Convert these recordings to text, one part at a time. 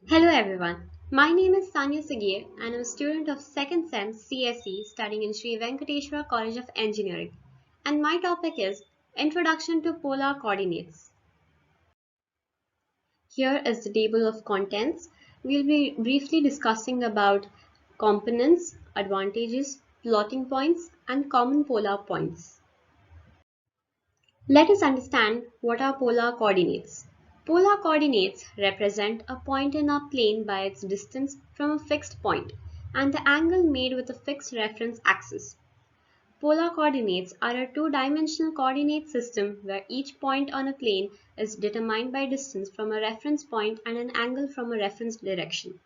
Hello everyone. My name is Sanya Sagir and I'm a student of 2nd SEM CSE studying in Sri Venkateswara College of Engineering. And my topic is Introduction to Polar Coordinates. Here is the table of contents. We'll be briefly discussing about components, advantages, plotting points, and common polar points. Let us understand what are polar coordinates. Polar coordinates represent a point in a plane by its distance from a fixed point and the angle made with a fixed reference axis. Polar coordinates are a two-dimensional coordinate system where each point on a plane is determined by distance from a reference point and an angle from a reference direction.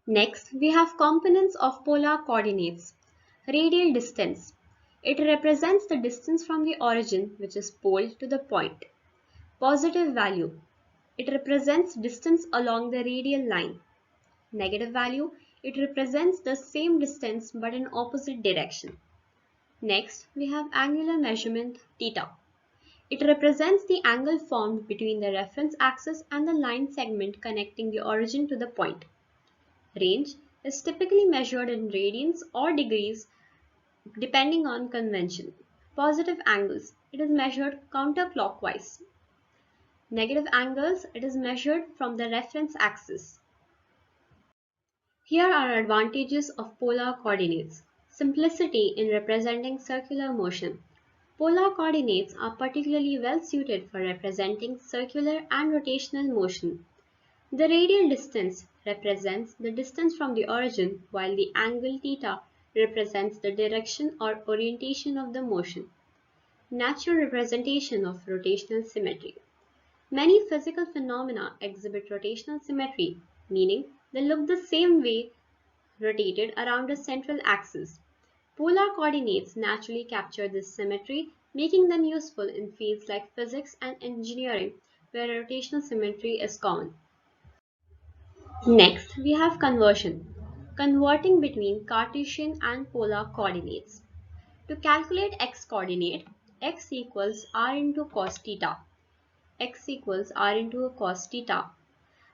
Next, we have components of polar coordinates. Radial distance. It represents the distance from the origin, which is pole, to the point. Positive value. It represents distance along the radial line. Negative value. It represents the same distance but in opposite direction. Next, we have angular measurement theta. It represents the angle formed between the reference axis and the line segment connecting the origin to the point. Range is typically measured in radians or degrees depending on convention. Positive angles, it is measured counterclockwise. Negative angles, it is measured from the reference axis. Here are advantages of polar coordinates. Simplicity in representing circular motion. Polar coordinates are particularly well suited for representing circular and rotational motion. The radial distance represents the distance from the origin, while the angle theta represents the direction or orientation of the motion. Natural representation of rotational symmetry. Many physical phenomena exhibit rotational symmetry, meaning they look the same way rotated around a central axis. Polar coordinates naturally capture this symmetry, making them useful in fields like physics and engineering, where rotational symmetry is common. Next, we have conversion, converting between Cartesian and polar coordinates. To calculate x coordinate, x equals r into cos theta. X equals r into cos theta.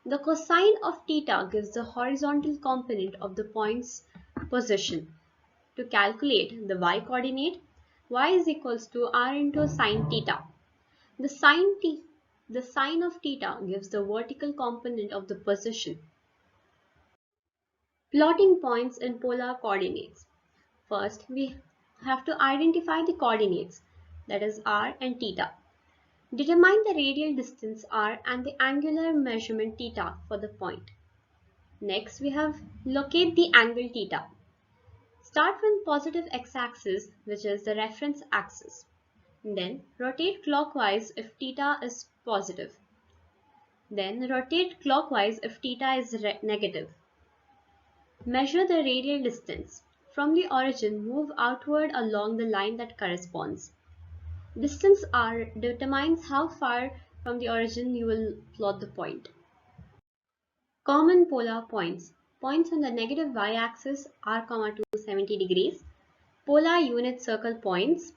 The cosine of theta gives the horizontal component of the point's position. To calculate the y coordinate, y is equals to r into sine theta. The the sine of theta gives the vertical component of the position. Plotting points in polar coordinates. First, we have to identify the coordinates, that is r and theta. Determine the radial distance r and the angular measurement theta for the point. Next, we have locate the angle theta. Start from positive x-axis, which is the reference axis. Then rotate clockwise if theta is positive. Then rotate clockwise if theta is negative. Measure the radial distance. From the origin, move outward along the line that corresponds. Distance r determines how far from the origin you will plot the point. Common polar points. Points on the negative y-axis r, 270 degrees. Polar unit circle points.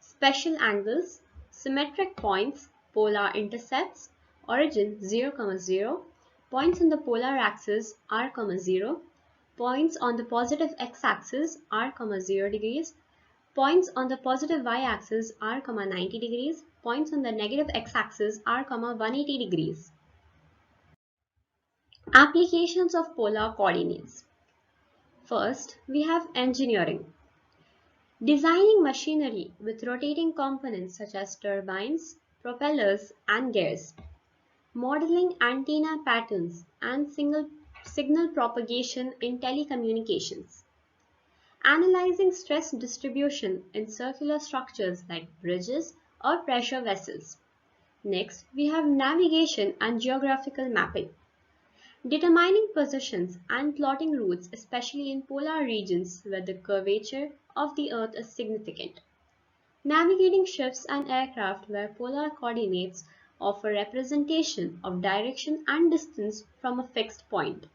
Special angles. Symmetric points. Polar intercepts. Origin 0, 0. Points on the polar axis r, 0. Points on the positive x-axis r, 0 degrees. Points on the positive y-axis r, 90 degrees. Points on the negative x-axis r, 180 degrees. Applications of polar coordinates. First, we have engineering. Designing machinery with rotating components such as turbines, propellers, and gears. Modeling antenna patterns and signal propagation in telecommunications. Analyzing stress distribution in circular structures like bridges or pressure vessels. Next, we have navigation and geographical mapping. Determining positions and plotting routes, especially in polar regions where the curvature of the Earth is significant. Navigating ships and aircraft where polar coordinates offer representation of direction and distance from a fixed point.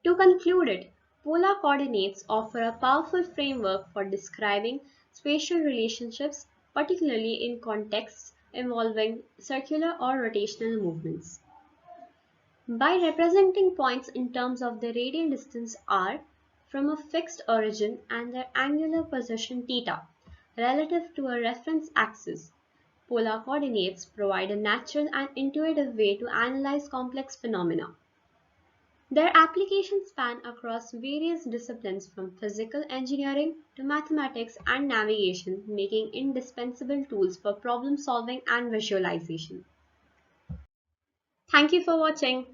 To conclude it, polar coordinates offer a powerful framework for describing spatial relationships, particularly in contexts involving circular or rotational movements. By representing points in terms of the radial distance r from a fixed origin and their angular position theta relative to a reference axis, polar coordinates provide a natural and intuitive way to analyze complex phenomena. Their applications span across various disciplines from physical engineering to mathematics and navigation, making indispensable tools for problem solving and visualization. Thank you for watching.